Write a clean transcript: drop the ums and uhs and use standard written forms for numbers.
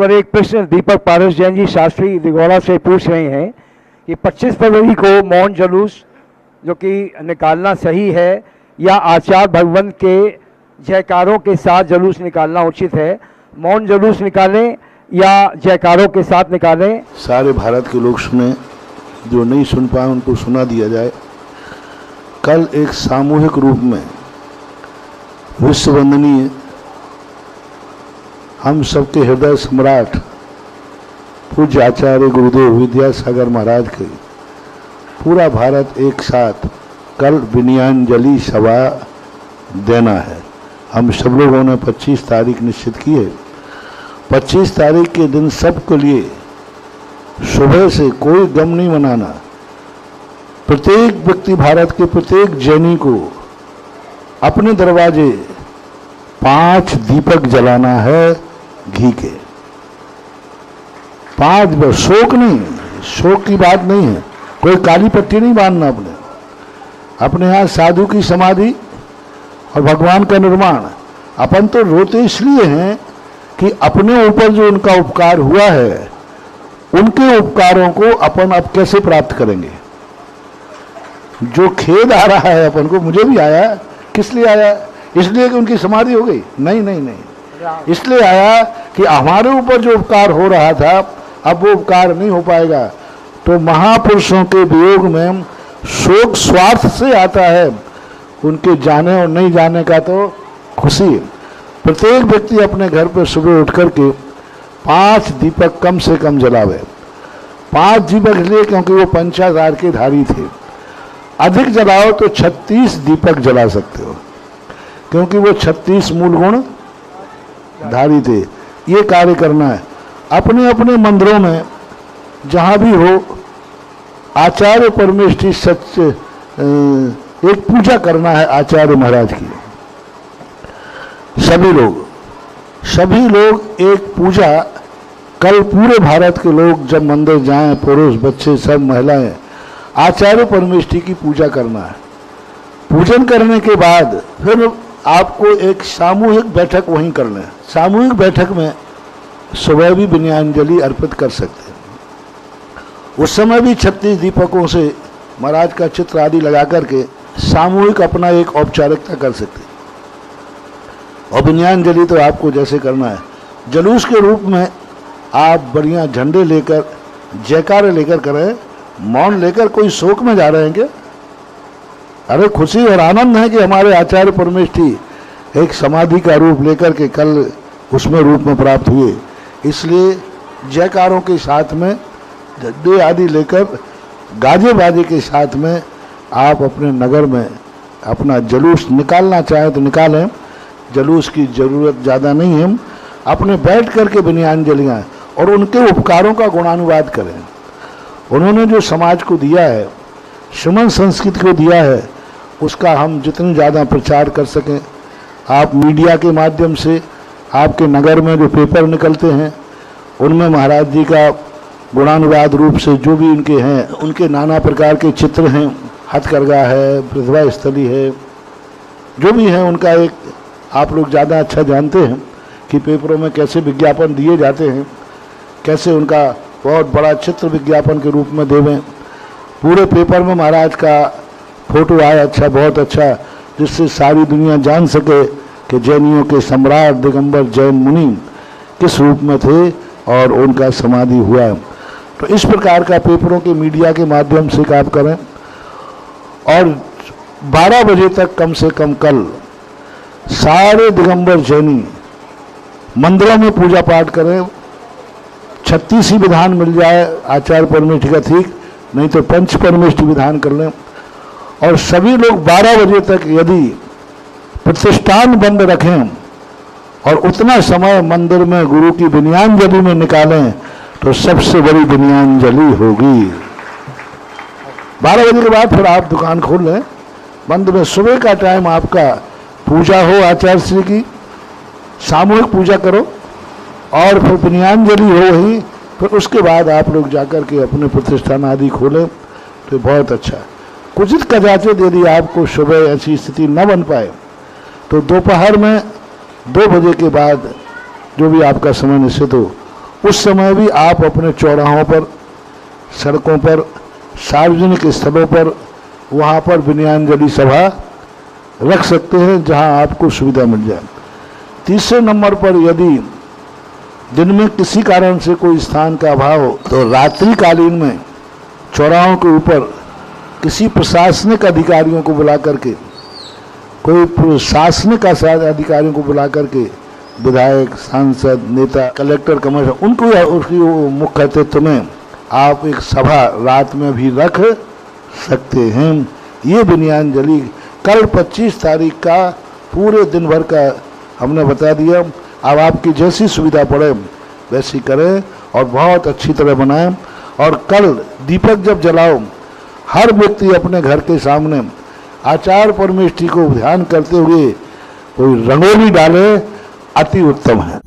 पर एक प्रश्न दीपक पारस जैन जी शास्त्री दिगौड़ा से पूछ रहे हैं कि 25 फरवरी को मौन जुलूस जो कि निकालना सही है या आचार्य भगवंत के जयकारों के साथ जुलूस निकालना उचित है? मौन जुलूस निकालें या जयकारों के साथ निकालें? सारे भारत के लोग सुने, जो नहीं सुन पाए उनको सुना दिया जाए। कल एक सामूहिक रूप में विश्व वंदनीय हम सबके हृदय सम्राट पूज्य आचार्य गुरुदेव विद्यासागर महाराज के पूरा भारत एक साथ कल विनयाञ्जलि सभा देना है। हम सब लोगों ने 25 तारीख निश्चित की है। 25 तारीख के दिन सबके लिए सुबह से कोई गम नहीं मनाना। प्रत्येक व्यक्ति, भारत के प्रत्येक जैनी को अपने दरवाजे 5 दीपक जलाना है घी के। 5 बस, शोक नहीं, शोक की बात नहीं है, कोई काली पट्टी नहीं बांधना। अपने यहाँ साधु की समाधि और भगवान का निर्माण। अपन तो रोते इसलिए हैं कि अपने ऊपर जो उनका उपकार हुआ है, उनके उपकारों को अपन अब कैसे प्राप्त करेंगे। जो खेद आ रहा है अपन को, मुझे भी आया। किस लिए आया? इसलिए कि उनकी समाधि हो गई? नहीं नहीं नहीं, इसलिए आया कि हमारे ऊपर जो उपकार हो रहा था अब वो उपकार नहीं हो पाएगा। तो महापुरुषों के वियोग में शोक स्वार्थ से आता है, उनके जाने और नहीं जाने का तो खुशी। प्रत्येक व्यक्ति अपने घर पर सुबह उठ करके 5 दीपक कम से कम जलावे। 5 दीपक इसलिए क्योंकि वो पंचाधार के धारी थे। अधिक जलाओ तो 36 दीपक जला सकते हो, क्योंकि वो 36 मूल गुण धारी थे। ये कार्य करना है। अपने अपने मंदिरों में जहाँ भी हो आचार्य परमेष्ठी सत्य एक पूजा करना है आचार्य महाराज की। सभी लोग एक पूजा कल पूरे भारत के लोग जब मंदिर जाएं, पुरुष बच्चे सब महिलाएं, आचार्य परमेष्ठी की पूजा करना है। पूजन करने के बाद फिर आपको एक सामूहिक बैठक वहीं करना है। सामूहिक बैठक में सुबह भी विनयाञ्जलि अर्पित कर सकते हैं। उस समय भी 36 दीपकों से महाराज का चित्र आदि लगा करके सामूहिक अपना एक औपचारिकता कर सकते हैं। और विनयाञ्जलि तो आपको जैसे करना है, जुलूस के रूप में आप बढ़िया झंडे लेकर जयकारे लेकर करें। मौन लेकर कोई शोक में जा रहे हैं क्या? अरे खुशी और आनंद है कि हमारे आचार्य परमेष्ठी एक समाधि का रूप लेकर के कल उसमें रूप में प्राप्त हुए। इसलिए जयकारों के साथ में झंडे आदि लेकर गाजे बाजे के साथ में आप अपने नगर में अपना जुलूस निकालना चाहें तो निकालें। जुलूस की ज़रूरत ज़्यादा नहीं है। अपने बैठ करके विनयाञ्जलियाँ और उनके उपकारों का गुणानुवाद करें। उन्होंने जो समाज को दिया है, श्रीमन संस्कृति को दिया है, उसका हम जितनी ज़्यादा प्रचार कर सकें। आप मीडिया के माध्यम से, आपके नगर में जो पेपर निकलते हैं उनमें महाराज जी का गुणानुवाद रूप से जो भी उनके हैं, उनके नाना प्रकार के चित्र हैं, हथकरघा है, प्रतिभा स्थली है, जो भी है उनका एक आप लोग ज़्यादा अच्छा जानते हैं कि पेपरों में कैसे विज्ञापन दिए जाते हैं, कैसे उनका बहुत बड़ा चित्र विज्ञापन के रूप में देवें। पूरे पेपर में महाराज का फोटो आया, अच्छा, बहुत अच्छा, जिससे सारी दुनिया जान सके कि जैनियों के सम्राट दिगंबर जैन मुनि किस रूप में थे और उनका समाधि हुआ। तो इस प्रकार का पेपरों के मीडिया के माध्यम से काम करें। और 12 बजे तक कम से कम कल सारे दिगंबर जैनी मंदिरों में पूजा पाठ करें। 36 ही विधान मिल जाए आचार्य परमेष्ठी का, ठीक, नहीं तो पंच परमेष्ठी विधान कर लें। और सभी लोग 12 बजे तक यदि प्रतिष्ठान बंद रखें और उतना समय मंदिर में गुरु की विनयाञ्जलि में निकालें तो सबसे बड़ी विनयाञ्जलि होगी। 12 बजे के बाद फिर आप दुकान खोल लें। बंद में सुबह का टाइम आपका पूजा हो आचार्य श्री की, सामूहिक पूजा करो और फिर विनयाञ्जलि हो वहीं। फिर उसके बाद आप लोग जाकर के अपने प्रतिष्ठान आदि खोलें तो बहुत अच्छा है। कुछ कदाचित यदि आपको सुबह ऐसी स्थिति न बन पाए तो दोपहर में 2 बजे के बाद जो भी आपका समय निश्चित हो उस समय भी आप अपने चौराहों पर, सड़कों पर, सार्वजनिक स्थलों पर, वहाँ पर विनयाञ्जलि सभा रख सकते हैं जहाँ आपको सुविधा मिल जाए। तीसरे नंबर पर यदि दिन में किसी कारण से कोई स्थान का अभाव हो तो रात्रिकालीन में चौराहों के ऊपर किसी प्रशासनिक अधिकारियों को बुला करके, कोई प्रशासनिक अधिकारियों को बुला करके, विधायक, सांसद, नेता, कलेक्टर, कमिश्नर, उनको उसकी मुख्य अतिथि में आप एक सभा रात में भी रख सकते हैं। ये विनयाञ्जलि कल 25 तारीख का पूरे दिन भर का हमने बता दिया। अब आपकी जैसी सुविधा पड़े वैसी करें और बहुत अच्छी तरह बनाएं। और कल दीपक जब जलाओ, हर व्यक्ति अपने घर के सामने आचार परमेष्ठी को ध्यान करते हुए कोई रंगोली डाले, अति उत्तम है।